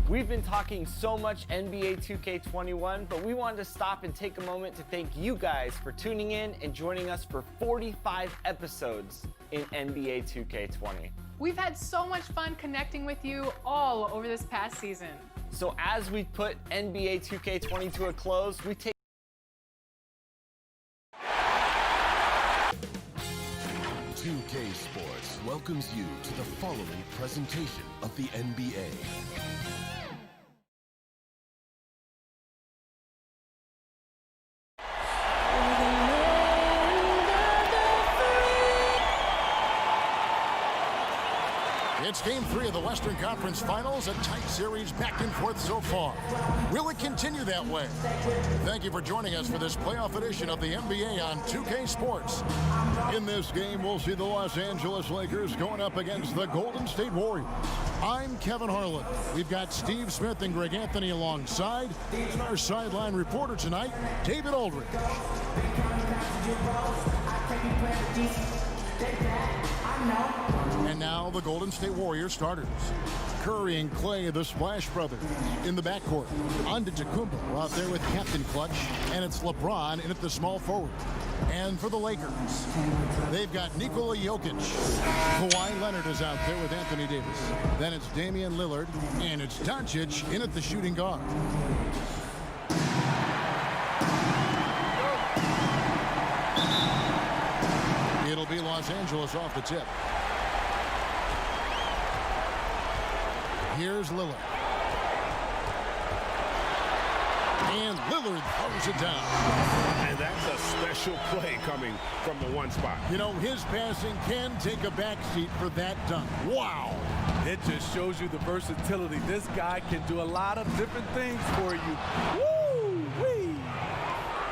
We've been talking so much NBA 2K21, but we wanted to stop and take a moment to thank you guys for tuning in and joining us for 45 episodes in NBA 2K20. We've had so much fun connecting with you all over this past season. So as we put NBA 2K20 to a close, we take 2K Sports welcomes you to the following presentation of the NBA. It's Game 3 of the Western Conference Finals, a tight series back and forth so far. Will it continue that way? Thank you for joining us for this playoff edition of the NBA on 2K Sports. In this game, we'll see the Los Angeles Lakers going up against the Golden State Warriors. I'm Kevin Harlan. We've got Steve Smith and Greg Anthony alongside. And our sideline reporter tonight, David Aldridge. And now the Golden State Warriors starters. Curry and Clay, the Splash Brothers, in the backcourt. Antetokounmpo out there with Captain Clutch, and it's LeBron in at the small forward. And for the Lakers, they've got Nikola Jokic. Kawhi Leonard is out there with Anthony Davis. Then it's Damian Lillard, and it's Doncic in at the shooting guard. It'll be Los Angeles off the tip. Here's Lillard. And Lillard throws it down. And that's a special play coming from the one spot. You know, his passing can take a backseat for that dunk. Wow. It just shows you the versatility. This guy can do a lot of different things for you. Woo-wee.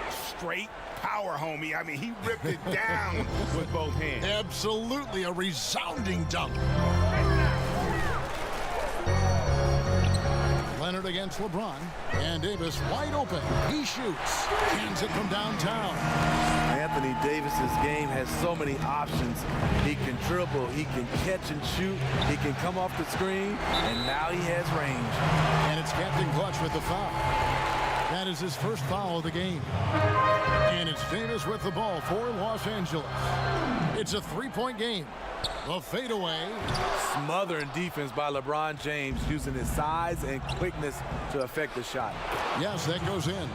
Straight power, homie. I mean, he ripped it down with both hands. Absolutely a resounding dunk. Leonard against LeBron, and Davis wide open. He shoots, hands it from downtown. Anthony Davis's game has so many options. He can dribble, he can catch and shoot, he can come off the screen, and now he has range. And it's Captain Clutch with the foul. That is his first foul of the game. And it's Davis with the ball for Los Angeles. It's a three-point game. The fadeaway. Smothering defense by LeBron James, using his size and quickness to affect the shot. Yes, that goes in.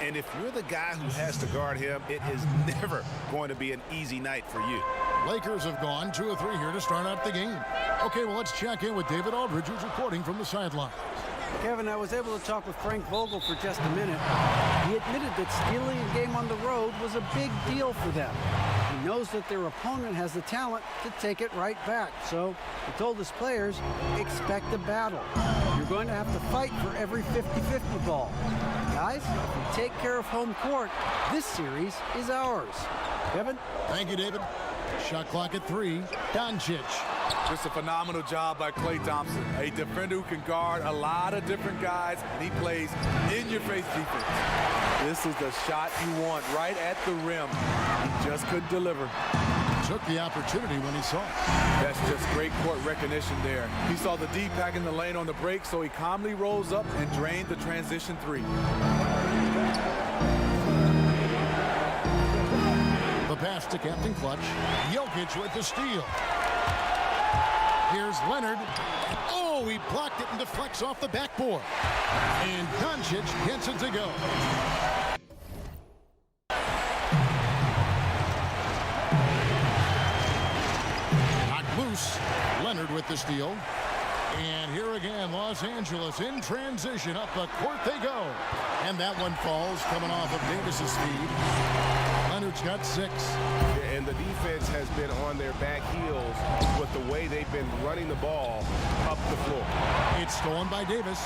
And if you're the guy who has to guard him, it is never going to be an easy night for you. Lakers have gone 2 of 3 here to start out the game. Okay, well, let's check in with David Aldridge, who's reporting from the sideline. Kevin, I was able to talk with Frank Vogel for just a minute. He admitted that stealing a game on the road was a big deal for them. He knows that their opponent has the talent to take it right back. So he told his players, expect a battle. You're going to have to fight for every 50-50 ball. Guys, if we take care of home court, this series is ours. Kevin? Thank you, David. Shot clock at 3. Doncic. Just a phenomenal job by Klay Thompson, a defender who can guard a lot of different guys, and he plays in-your-face defense. This is the shot you want right at the rim. He just couldn't deliver. Took the opportunity when he saw it. That's just great court recognition there. He saw the D pack in the lane on the break, so he calmly rolls up and drained the transition 3. The pass to Captain Clutch. Jokic with the steal. Here's Leonard. Oh, he blocked it and deflects off the backboard. And Doncic gets it to go. Knocked loose. Leonard with the steal. And here again, Los Angeles in transition. Up the court they go. And that one falls, coming off of Davis's feed. Leonard's got 6. And the defense has been on their back heels with the way they've been running the ball up the floor. It's stolen by Davis.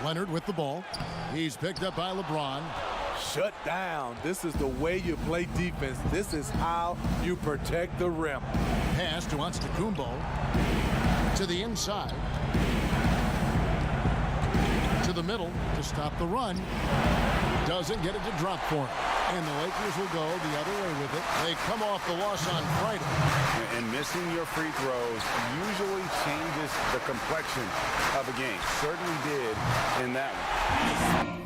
Leonard with the ball. He's picked up by LeBron. Shut down. This is the way you play defense. This is how you protect the rim. Pass to Antetokounmpo. To the inside. To the middle to stop the run. Doesn't get it to drop for him. And the Lakers will go the other way with it. They come off the loss on Friday. And missing your free throws usually changes the complexion of a game. Certainly did in that one.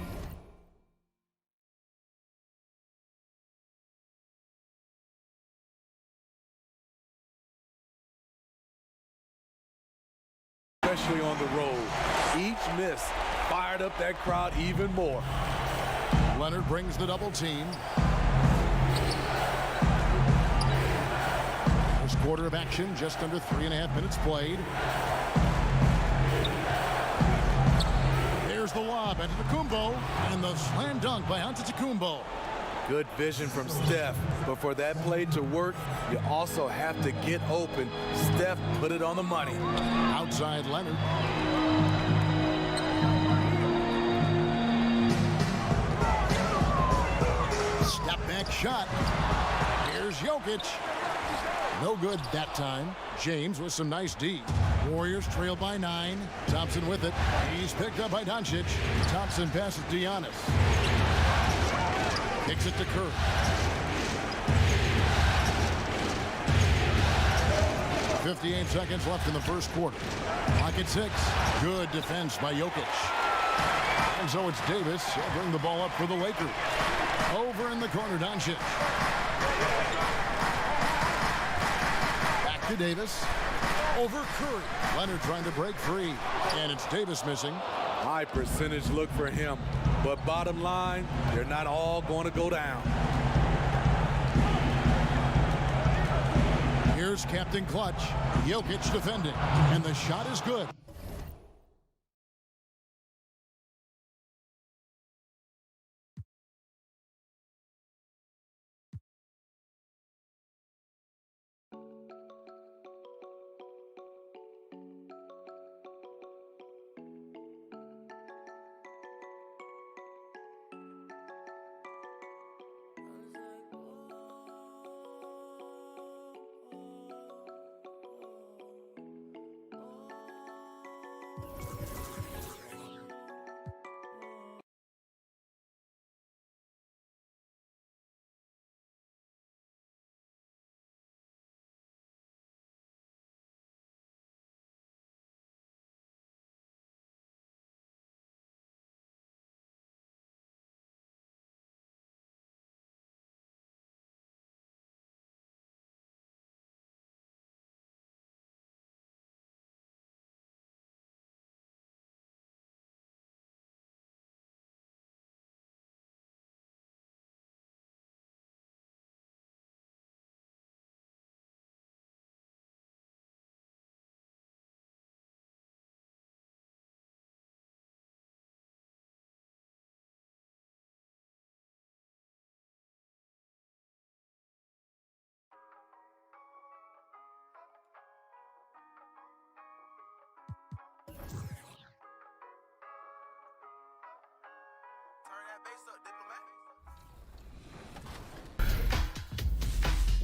Especially on the road. Each miss fired up that crowd even more. Leonard brings the double team. First quarter of action, just under 3.5 minutes played. There's the lob into Antetokounmpo, and the slam dunk by Antetokounmpo. Good vision from Steph, but for that play to work, you also have to get open. Steph put it on the money. Outside Leonard. Step back shot. Here's Jokic. No good that time. James with some nice D. Warriors trail by 9. Thompson with it. He's picked up by Doncic. Thompson passes to Giannis. Kicks it to Curry. .58 seconds left in the first quarter. Clock at 6. Good defense by Jokic. And so it's Davis. He'll bring the ball up for the Lakers. Over in the corner, Doncic. Back to Davis. Over Curry. Leonard trying to break free. And it's Davis missing. High percentage look for him. But bottom line, they're not all going to go down. Here's Captain Clutch. Jokic defending. And the shot is good.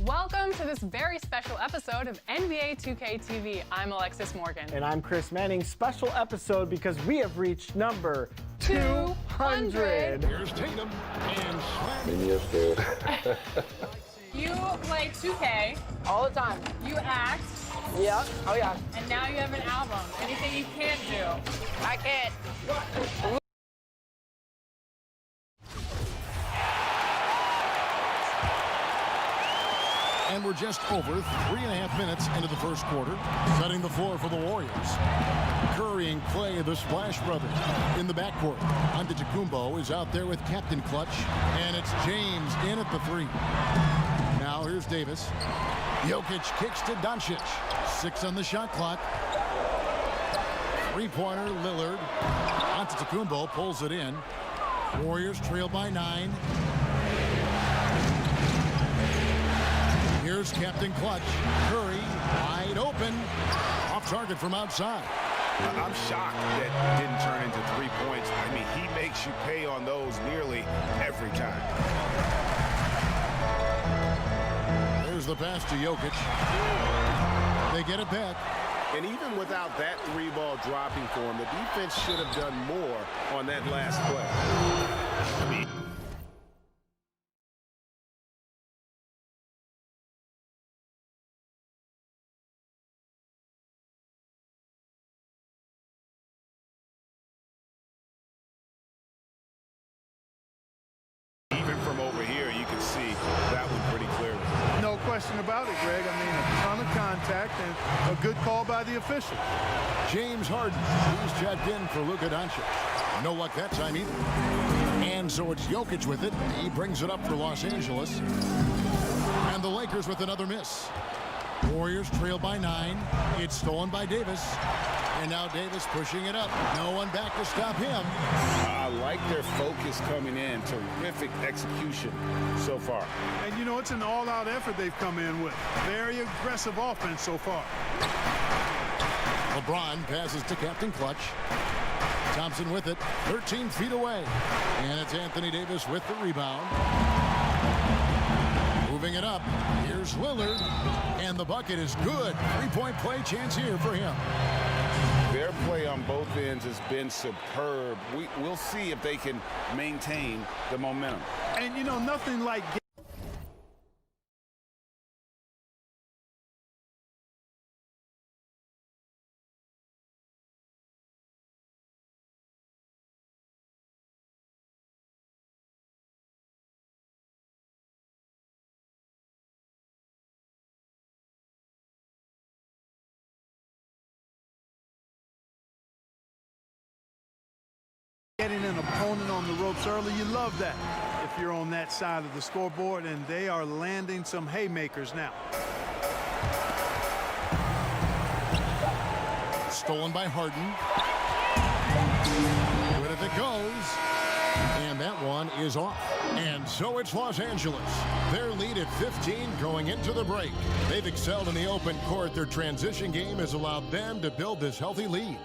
Welcome to this very special episode of NBA 2K TV. I'm Morgan. And I'm Chris Manning. Special episode because we have reached number 200. Here's Tatum and Slam. You play 2K All the time. you act, Yeah. Oh, yeah. and now you have an album. Anything you can't do? I can't. And we're just over 3.5 minutes into the first quarter. Setting the floor for the Warriors. Curry and Clay, the Splash Brothers, in the backcourt. Antetokounmpo is out there with Captain Clutch. And it's James in at the 3. Now here's Davis. Jokic kicks to Doncic. 6 on the shot clock. Three-pointer, Lillard. Antetokounmpo pulls it in. Warriors trail by 9. Here's Captain Clutch. Curry wide open. Off target from outside. I'm shocked that didn't turn into 3 points. I mean, he makes you pay on those nearly every time. There's the pass to Jokic. They get it back. And even without that 3-ball dropping for him, the defense should have done more on that last play. I mean, question about it, Greg. I mean, a ton of contact and a good call by the official. James Harden, he's checked in for Luka Doncic. No luck that time either. And so it's Jokic with it. He brings it up for Los Angeles. And the Lakers with another miss. Warriors trail by 9. It's stolen by Davis. And now Davis pushing it up. No one back to stop him. I like their focus coming in. Terrific execution so far. And, you know, it's an all-out effort they've come in with. Very aggressive offense so far. LeBron passes to Captain Clutch. Thompson with it, 13 feet away. And it's Anthony Davis with the rebound. Moving it up. Here's Lillard. And the bucket is good. Three-point play chance here for him. Their play on both ends has been superb. We'll see if they can maintain the momentum. And, you know, nothing like getting an opponent on the ropes early. You love that if you're on that side of the scoreboard, and they are landing some haymakers now. Stolen by Harden. Good if it goes. And that one is off. And so it's Los Angeles. Their lead at 15 going into the break. They've excelled in the open court. Their transition game has allowed them to build this healthy lead.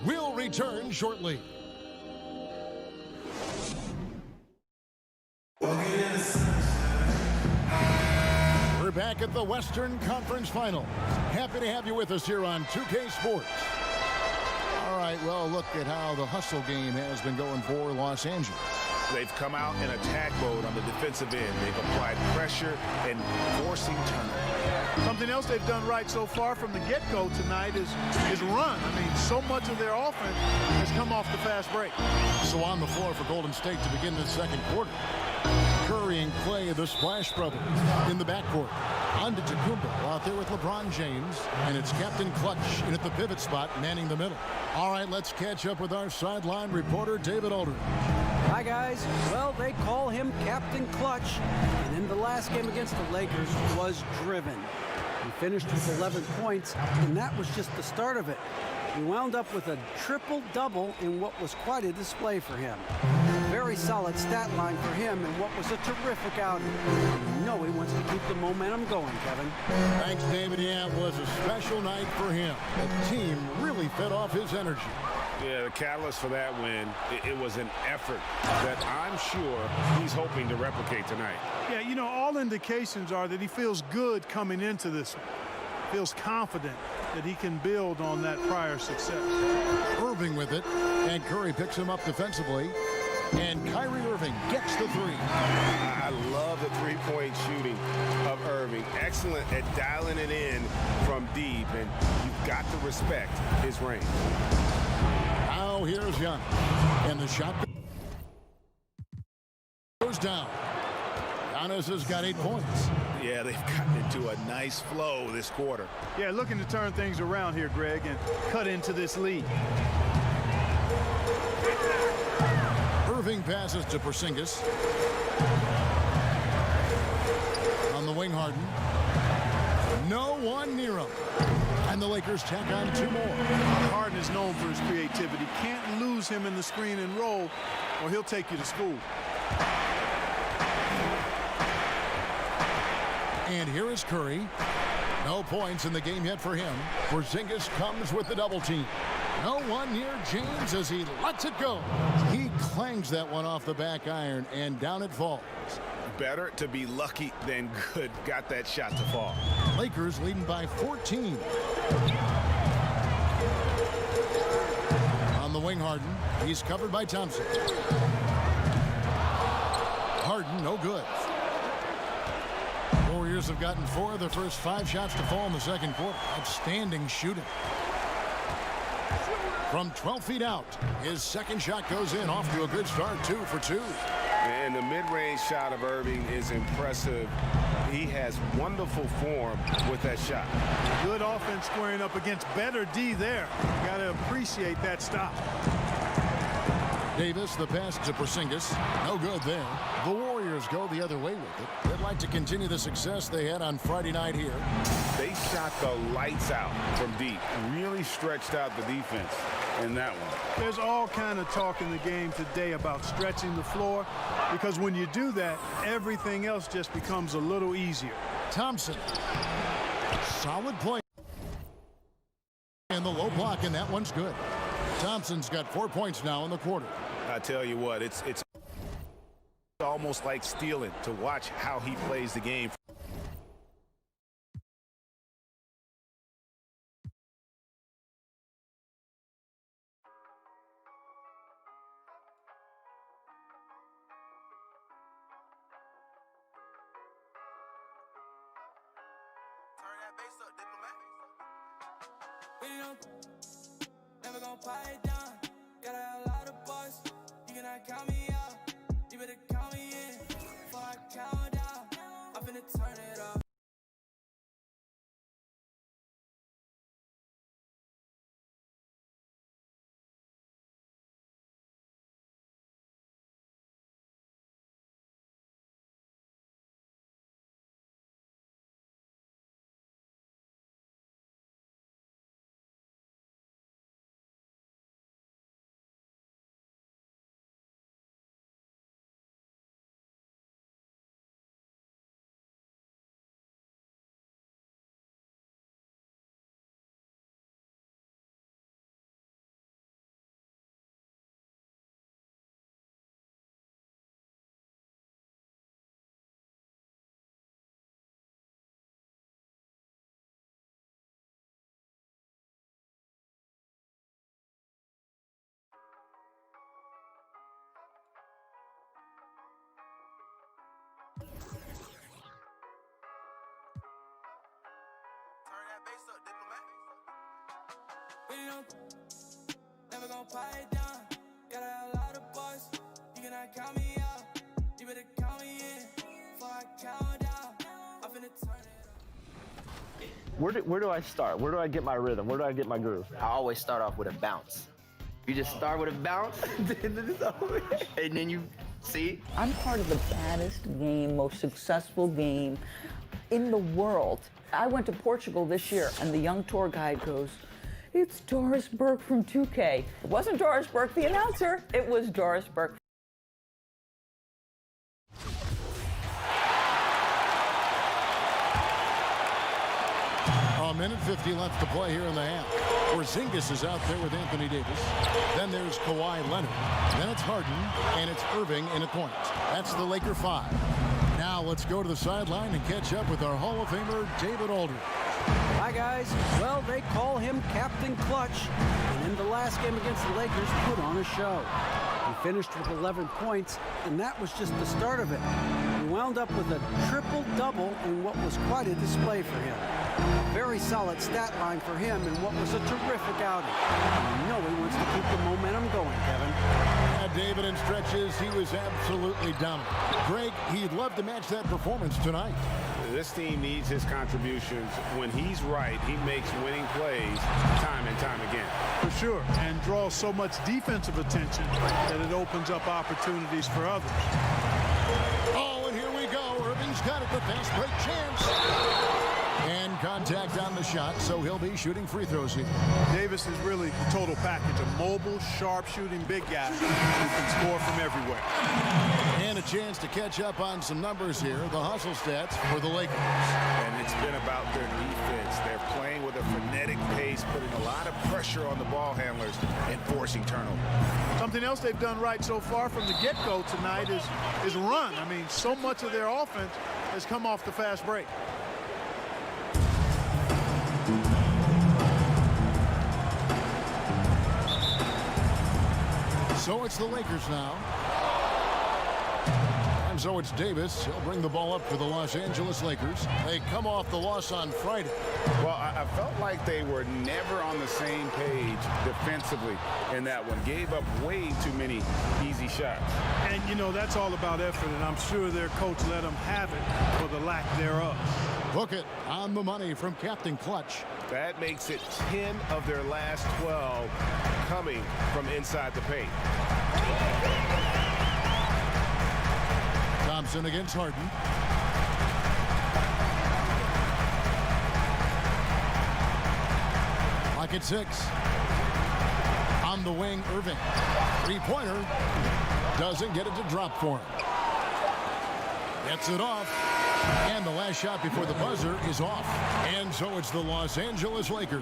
We'll return shortly. We're back at the Western Conference Final. Happy to have you with us here on 2K Sports. All right, well, look at how the hustle game has been going for Los Angeles. They've come out in attack mode on the defensive end. They've applied pressure and forcing turnovers. Something else they've done right so far from the get-go tonight is run. I mean, so much of their offense has come off the fast break. So on the floor for Golden State to begin the second quarter. Curry and Clay, the Splash Brothers, in the backcourt. Antetokounmpo out there with LeBron James, and it's Captain Clutch in at the pivot spot, manning the middle. All right, let's catch up with our sideline reporter, David Aldridge. Hi, guys. Well, they call him Captain Clutch, and in the last game against the Lakers was driven. He finished with 11 points, and that was just the start of it. He wound up with a triple-double in what was quite a display for him. Very solid stat line for him in what was a terrific outing. You know he wants to keep the momentum going, Kevin. Thanks, David. Yeah, it was a special night for him. The team really fed off his energy. Yeah, the catalyst for that win, it was an effort that I'm sure he's hoping to replicate tonight. Yeah, you know, all indications are that he feels good coming into this one. Feels confident that he can build on that prior success. Irving with it, and Curry picks him up defensively. And Kyrie Irving gets the three. I love the three-point shooting of Irving. Excellent at dialing it in from deep, and you've got to respect his range. Now here's Young, and the shot goes down. Giannis has got 8 points. Yeah, they've gotten into a nice flow this quarter. Yeah, looking to turn things around here, Greg, and cut into this lead. Irving passes to Porzingis. On the wing, Harden. No one near him. And the Lakers tack on 2 more. Harden is known for his creativity. Can't lose him in the screen and roll, or he'll take you to school. And here is Curry. No points in the game yet for him. Porzingis comes with the double team. No one near James as he lets it go. He clangs that one off the back iron, and down it falls. Better to be lucky than good. Got that shot to fall. Lakers leading by 14. On the wing, Harden. He's covered by Thompson. Harden, no good. Warriors have gotten 4 of their first 5 shots to fall in the second quarter. Outstanding shooting. From 12 feet out, his second shot goes in, off to a good start, 2 for 2. And the mid-range shot of Irving is impressive. He has wonderful form with that shot. Good offense squaring up against better D there. Got to appreciate that stop. Davis, the pass to Porzingis. No good there. The Warriors go the other way with it. They'd like to continue the success they had on Friday night here. They shot the lights out from deep. Really stretched out the defense in that one. There's all kind of talk in the game today about stretching the floor, because when you do that, everything else just becomes a little easier. Thompson. Solid play. And the low block, and that one's good. Thompson's got 4 points now in the quarter. I tell you what, it's almost like stealing to watch how he plays the game. Turn that bass up, diplomat. Never gonna pipe it down. Got a lot of boys. You cannot count me out. You better count me in. Before I count down, I'm finna turn it up. Never gonna pipe it down. Got a lot of boys. You cannot count me out. You better count me in. Before I count down, I'm finna turn it up. Where do I start? Where do I get my rhythm? Where do I get my groove? I always start off with a bounce. You just start with a bounce, and then you see. I'm part of the baddest game, most successful game in the world. I went to Portugal this year, and the young tour guide goes, "It's Doris Burke from 2K." It wasn't Doris Burke, the announcer. It was Doris Burke. A minute 50 left to play here in the half. Porzingis is out there with Anthony Davis. Then there's Kawhi Leonard. Then it's Harden, and it's Irving in a point. That's the Laker 5. Now let's go to the sideline and catch up with our Hall of Famer, David Aldridge. Hi, guys. Well, they call him Captain Clutch, and in the last game against the Lakers, put on a show. He finished with 11 points, and that was just the start of it. He wound up with a triple-double in what was quite a display for him. A very solid stat line for him in what was a terrific outing. And you know he wants to keep the momentum going, Kevin. David, in stretches, he was absolutely dominant. Greg, he'd love to match that performance tonight. This team needs his contributions. When he's right, he makes winning plays time and time again. For sure, and draws so much defensive attention that it opens up opportunities for others. Oh, and here we go. Irving's got it, the fast break chance. And contact on the shot, so he'll be shooting free throws here. Davis is really the total package, a mobile, sharp-shooting big guy who can score from everywhere. And a chance to catch up on some numbers here, the hustle stats for the Lakers. And it's been about their defense. They're playing with a frenetic pace, putting a lot of pressure on the ball handlers and forcing turnovers. Something else they've done right so far from the get-go tonight is run. I mean, so much of their offense has come off the fast break. So it's the Lakers now. And And so it's Davis. He'll bring the ball up for the Los Angeles Lakers. They come off the loss on Friday. Well, I felt like they were never on the same page defensively in that one. Gave up way too many easy shots. And, you know, that's all about effort, and I'm sure their coach let them have it for the lack thereof. Book it on the money from Captain Clutch. That makes it 10 of their last 12 coming from inside the paint. Thompson against Harden. Like at 6. On the wing, Irving. Three-pointer. Doesn't get it to drop for him. Gets it off. And the last shot before the buzzer is off. And so it's the Los Angeles Lakers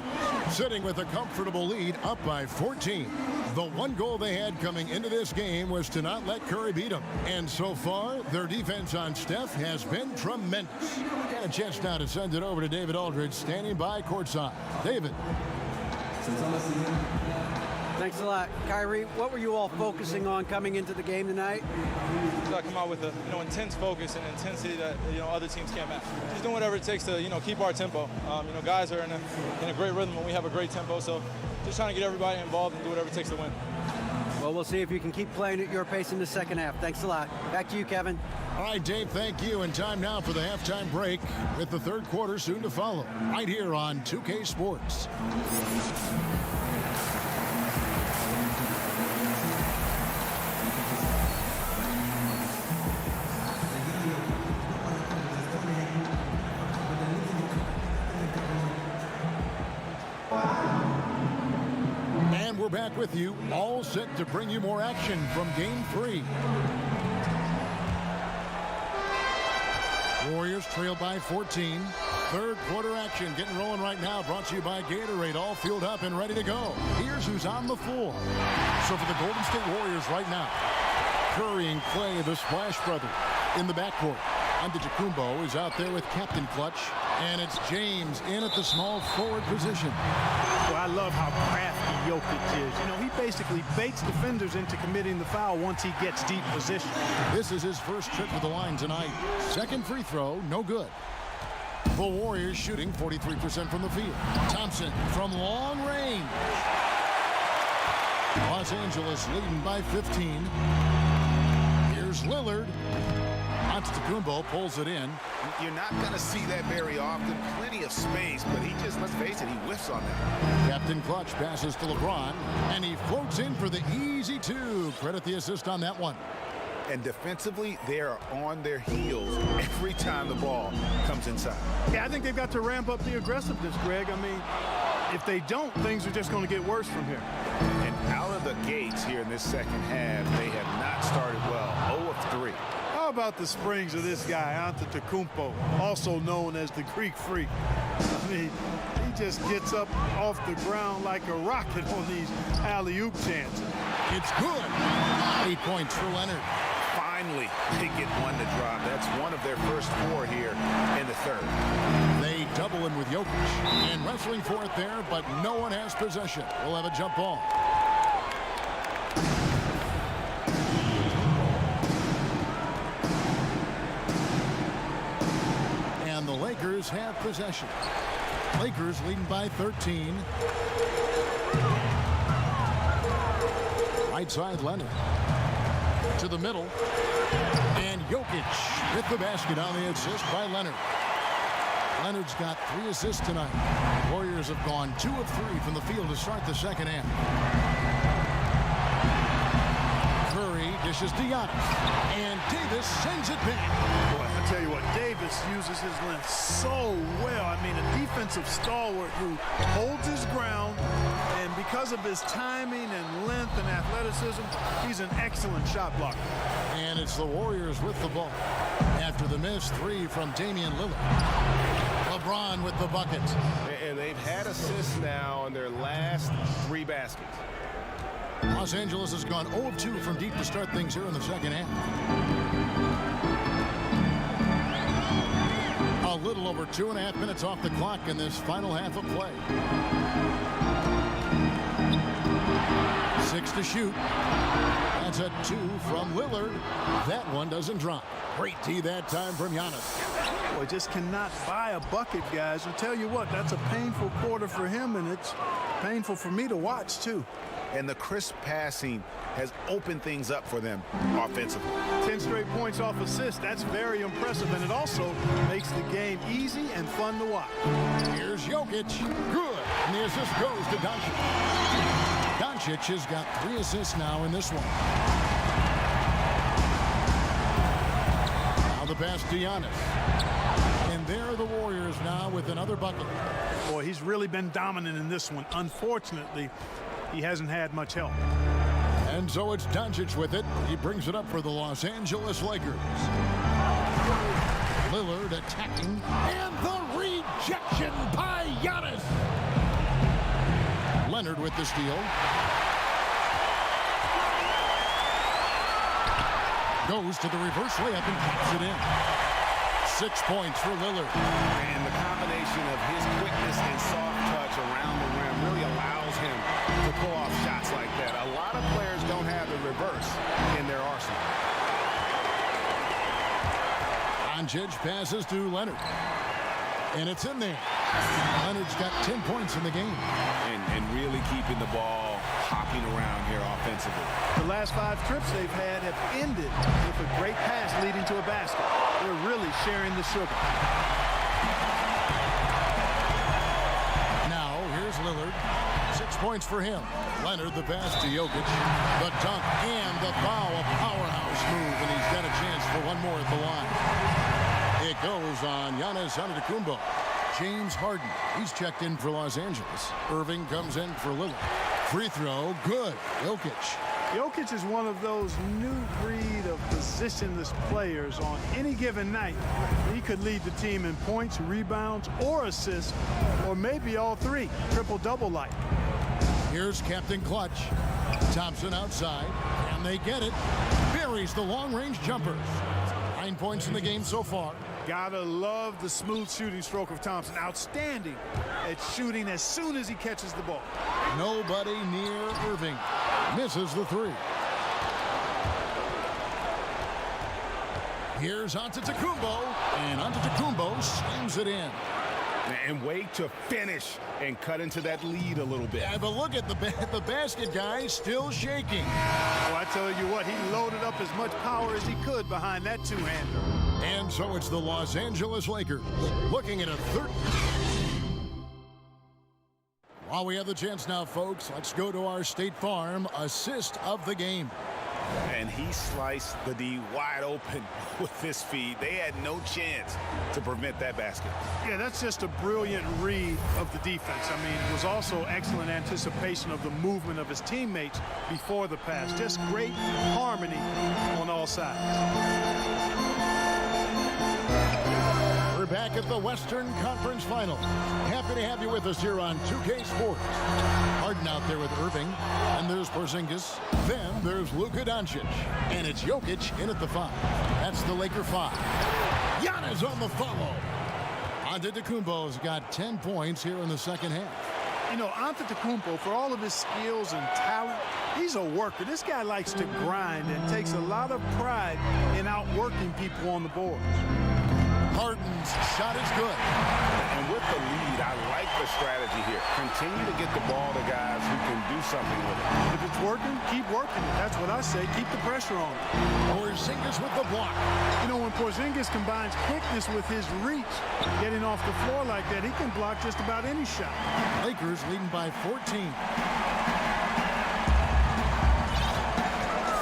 sitting with a comfortable lead, up by 14. The one goal they had coming into this game was to not let Curry beat them. And so far, their defense on Steph has been tremendous. Got a chance now to send it over to David Aldridge, standing by courtside. David. Thanks a lot. Kyrie, what were you all focusing on coming into the game tonight? We got to come out with a intense focus and intensity that other teams can't match. Just doing whatever it takes to keep our tempo. Guys are in a great rhythm and we have a great tempo, so just trying to get everybody involved and do whatever it takes to win. Well, we'll see if you can keep playing at your pace in the second half. Thanks a lot. Back to you, Kevin. All right, Dave, thank you. And time now for the halftime break with the third quarter soon to follow right here on 2K Sports. We're back with you, all set to bring you more action from Game 3. Warriors trail by 14. Third quarter action getting rolling right now, brought to you by Gatorade, all fueled up and ready to go. Here's who's on the floor. So for the Golden State Warriors right now, Curry and Clay, the Splash Brother, in the backcourt. Antetokounmpo is out there with Captain Clutch, and it's James in at the small forward position. Well, I love how crafty Jokic is. You know, he basically baits defenders into committing the foul once he gets deep position. This is his first trip to the line tonight. Second free throw, no good. The Warriors shooting 43% from the field. Thompson from long range. Los Angeles leading by 15. Here's Lillard. Antetokounmpo pulls it in. You're not going to see that very often. Plenty of space, but he just, let's face it, he whiffs on that. Captain Clutch passes to LeBron, and he floats in for the easy 2. Credit the assist on that one. And defensively, they are on their heels every time the ball comes inside. Yeah, I think they've got to ramp up the aggressiveness, Greg. I mean, if they don't, things are just going to get worse from here. And out of the gates here in this second half, they have not started well. 0 of 3. How about the springs of this guy, Antetokounmpo, also known as the Greek Freak? I mean, he just gets up off the ground like a rocket on these alley-oop chances. It's good. 8 points for Leonard. Finally, they get one to drop. That's one of their first 4 here in the third. They double him with Jokic, and wrestling for it there, but no one has possession. We'll have a jump ball. And the Lakers have possession. Lakers leading by 13. Right side, Leonard. To the middle. And Jokic with the basket on the assist by Leonard. Leonard's got 3 assists tonight. Warriors have gone 2 of 3 from the field to start the second half. Curry dishes to Giannis. And Davis sends it back. Boy, I tell you what, Davis uses his length so well. I mean, a defensive stalwart who holds his ground, and because of his timing and length and athleticism, he's an excellent shot blocker. And it's the Warriors with the ball after the missed 3 from Damian Lillard. LeBron with the bucket. And they've had assists now on their last 3 baskets. Los Angeles has gone 0 of 2 from deep to start things here in the second half. A little over 2.5 minutes off the clock in this final half of play. 6 to shoot. That's a 2 from Lillard. That one doesn't drop. Great D that time from Giannis. Boy, just cannot buy a bucket, guys. I'll tell you what, that's a painful quarter for him, and it's painful for me to watch, too. And the crisp passing has opened things up for them offensively. 10 straight points off assists. That's very impressive, and it also makes the game easy and fun to watch. Here's Jokic. Good. And the assist goes to Doncic. Doncic has got 3 assists now in this one. Now the pass to Giannis. And there are the Warriors now with another bucket. Boy, he's really been dominant in this one. Unfortunately, he hasn't had much help. And so it's Doncic with it. He brings it up for the Los Angeles Lakers. Lillard attacking. And the rejection by Giannis. Leonard with the steal. Goes to the reverse layup and drops it in. 6 points for Lillard. And the combination of his quickness and soft touch around the rim really allows him to pull off shots like that. A lot of players don't have the reverse in their arsenal. Doncic passes to Leonard. And it's in there. Leonard's got 10 points in the game. And really keeping the ball hopping around here offensively. The last 5 trips they've had have ended with a great pass leading to a basket. They're really sharing the sugar. Now, here's Lillard. 6 points for him. Leonard, the pass to Jokic. The dunk and the foul. A powerhouse move, and he's got a chance for one more at the line. It goes on Giannis Antetokounmpo. James Harden, he's checked in for Los Angeles. Irving comes in for Lillard. Free throw, good. Jokic. Jokic is one of those new breed of positionless players. On any given night, he could lead the team in points, rebounds, or assists, or maybe all 3, triple-double like. Here's Captain Clutch. Thompson outside, and they get it. Buries the long-range jumpers. 9 points in the game so far. Gotta love the smooth shooting stroke of Thompson. Outstanding at shooting as soon as he catches the ball. Nobody near Irving. Misses the 3. Here's Antetokounmpo, and Antetokounmpo slams it in. And wait to finish and cut into that lead a little bit. Yeah, but look at the basket guy still shaking. Oh, I tell you what, he loaded up as much power as he could behind that two-hander. And so it's the Los Angeles Lakers looking at a third. While we have the chance now, folks, let's go to our State Farm assist of the game. And he sliced the D wide open with this feed. They had no chance to prevent that basket. Yeah, that's just a brilliant read of the defense. I mean, it was also excellent anticipation of the movement of his teammates before the pass. Just great harmony on all sides. We're back at the Western Conference Final. Happy to have you with us here on 2K Sports. Harden out there with Irving, and there's Porzingis. Then there's Luka Doncic, and it's Jokic in at the 5. That's the Laker 5. Giannis on the follow. Antetokounmpo's got 10 points here in the second half. You know, Antetokounmpo, for all of his skills and talent, he's a worker. This guy likes to grind and takes a lot of pride in outworking people on the boards. Harden's shot is good. And with the lead, I like the strategy here. Continue to get the ball to guys who can do something with it. If it's working, keep working it. That's what I say. Keep the pressure on. Porzingis with the block. You know, when Porzingis combines quickness with his reach, getting off the floor like that, he can block just about any shot. Lakers leading by 14.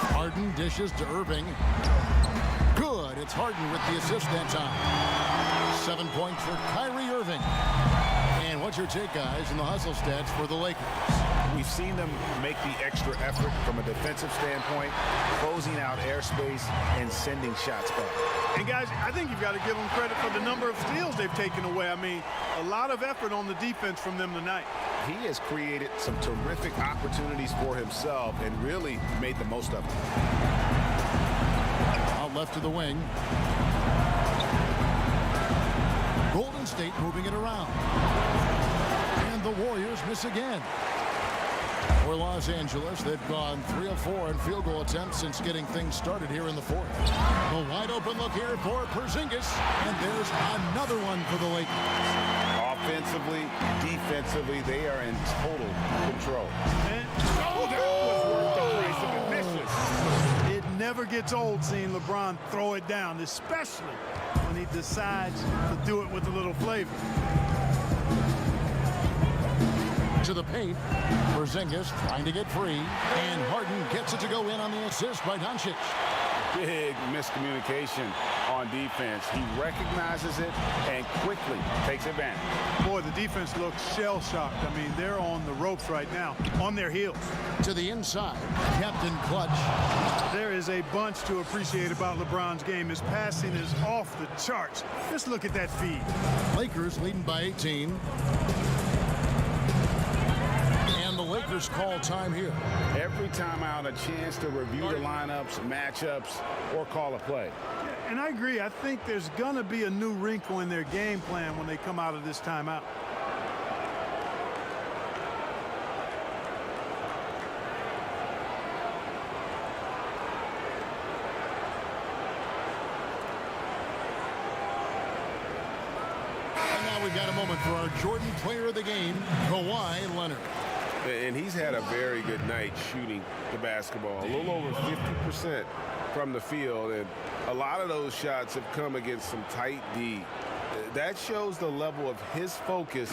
Harden dishes to Irving. Good. It's Harden with the assist that time. 7 points for Kyrie Irving. And what's your take, guys, in the hustle stats for the Lakers? We've seen them make the extra effort from a defensive standpoint, closing out airspace and sending shots back. And guys, I think you've got to give them credit for the number of steals they've taken away. I mean, a lot of effort on the defense from them tonight. He has created some terrific opportunities for himself and really made the most of them. Out left to the wing. Golden State moving it around. And the Warriors miss again. For Los Angeles, they've gone 3 of 4 in field goal attempts since getting things started here in the fourth. The wide open look here for Porzingis, and there's another one for the Lakers. Offensively, defensively, they are in total control. And that was worth the price of admission. It never gets old seeing LeBron throw it down, especially when he decides to do it with a little flavor. To the paint, Porzingis trying to get free, and Harden gets it to go in on the assist by Doncic. Big miscommunication on defense. He recognizes it and quickly takes advantage. Boy, the defense looks shell-shocked. I mean, they're on the ropes right now, on their heels. To the inside, Captain Clutch. There is a bunch to appreciate about LeBron's game. His passing is off the charts. Just look at that feed. Lakers leading by 18. And the Lakers call time here. Every timeout, a chance to review the lineups, matchups, or call a play. And I agree. I think there's going to be a new wrinkle in their game plan when they come out of this timeout. And now we've got a moment for our Jordan player of the game, Kawhi Leonard. And he's had a very good night shooting the basketball. A little over 50% from the field, and a lot of those shots have come against some tight D. That shows the level of his focus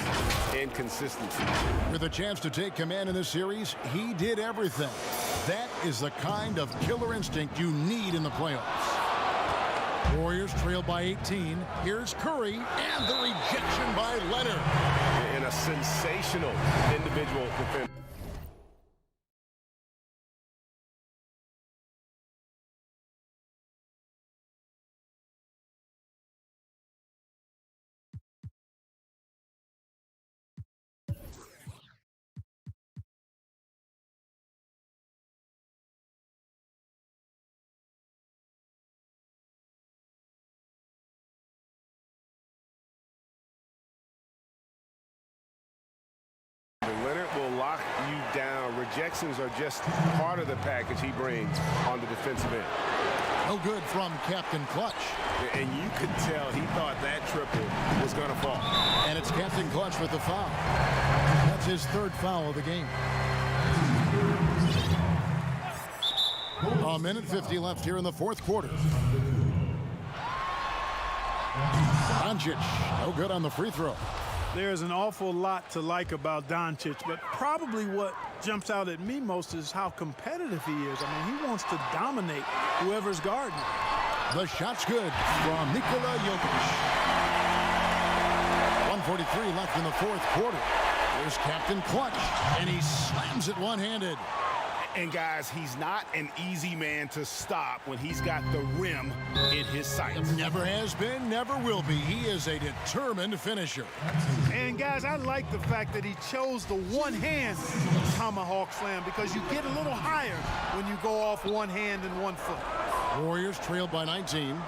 and consistency. With a chance to take command in this series, he did everything. That is the kind of killer instinct you need in the playoffs. Warriors trail by 18. Here's Curry, and the rejection by Leonard. And a sensational individual defense. Leonard will lock you down. Rejections are just part of the package he brings on the defensive end. No good from Captain Clutch. And you could tell he thought that triple was going to fall. And it's Captain Clutch with the foul. That's his third foul of the game. A minute 50 left here in the fourth quarter. Doncic, no good on the free throw. There's an awful lot to like about Doncic, but probably what jumps out at me most is how competitive he is. I mean, he wants to dominate whoever's guarding. The shot's good from Nikola Jokic. 1:43 left in the fourth quarter. There's Captain Clutch, and he slams it one-handed. And guys, he's not an easy man to stop when he's got the rim in his sights. Never has been, never will be. He is a determined finisher. And guys, I like the fact that he chose the one-hand tomahawk slam because you get a little higher when you go off one hand and 1 foot. Warriors trailed by 19.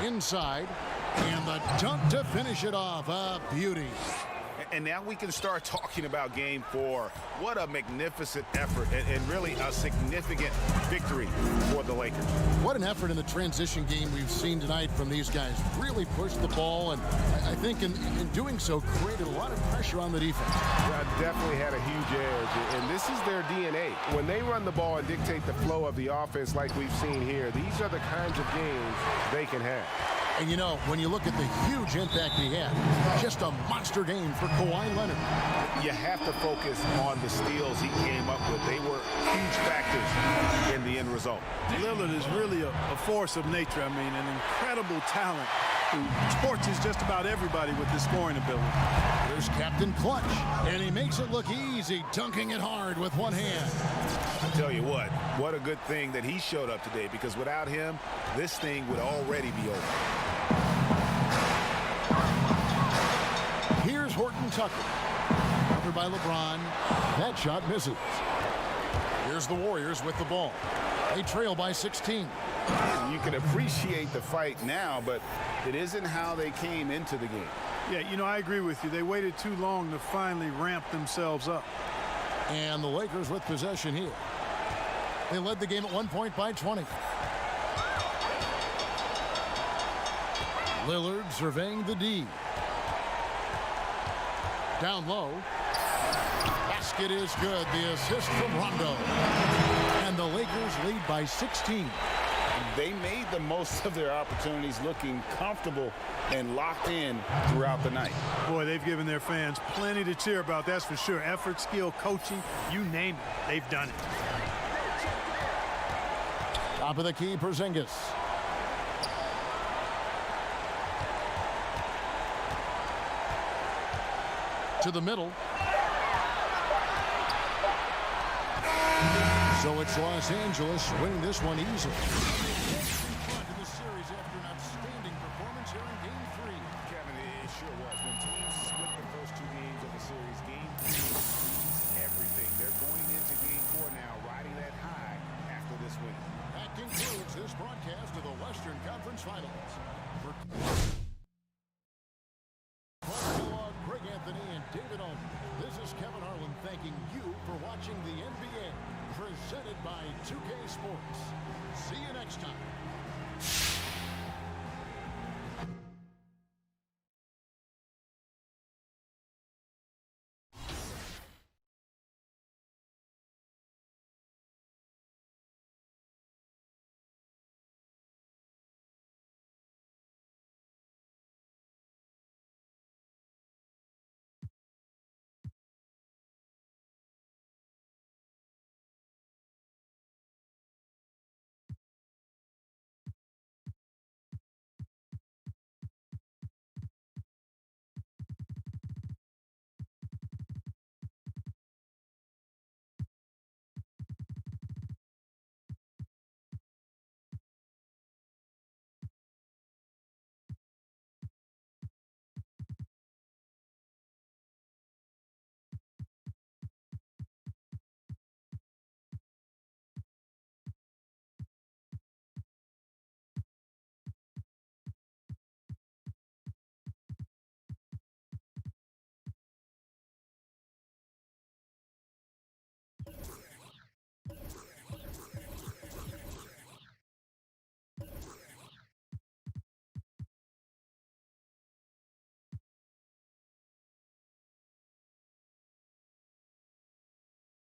Inside, and the dunk to finish it off. A beauty. And now we can start talking about game 4. What a magnificent effort and really a significant victory for the Lakers. What an effort in the transition game we've seen tonight from these guys. Really pushed the ball, and I think in doing so created a lot of pressure on the defense. Yeah, definitely had a huge edge, and this is their DNA. When they run the ball and dictate the flow of the offense like we've seen here, these are the kinds of games they can have. And you know, when you look at the huge impact he had, just a monster game for Kawhi Leonard. You have to focus on the steals he came up with. They were huge factors in the end result. Lillard is really a force of nature. I mean, an incredible talent who torches just about everybody with his scoring ability. There's Captain Clutch, and he makes it look easy, dunking it hard with one hand. I tell you what a good thing that he showed up today, because without him, this thing would already be over. Here's Horton Tucker. Covered by LeBron. That shot misses. Here's the Warriors with the ball. They trail by 16. You can appreciate the fight now, but it isn't how they came into the game. Yeah, you know, I agree with you. They waited too long to finally ramp themselves up. And the Lakers with possession here. They led the game at 1 point by 20. Lillard surveying the D. Down low. Basket is good. The assist from Rondo. And the Lakers lead by 16. They made the most of their opportunities, looking comfortable and locked in throughout the night. Boy, they've given their fans plenty to cheer about, that's for sure. Effort, skill, coaching, you name it, they've done it. Top of the key, Porzingis. To the middle. So it's Los Angeles winning this one easily. In the series after an outstanding performance here in Game 3. Kevin, it sure was. When teams split the first 2 games of the series, Game 3, everything. They're going into Game 4 now, riding that high after this win. That concludes this broadcast of the Western Conference Finals. Greg Anthony and David Allman. This is Kevin Harlan thanking you for watching the NBA presented by 2K Sports. See you next time.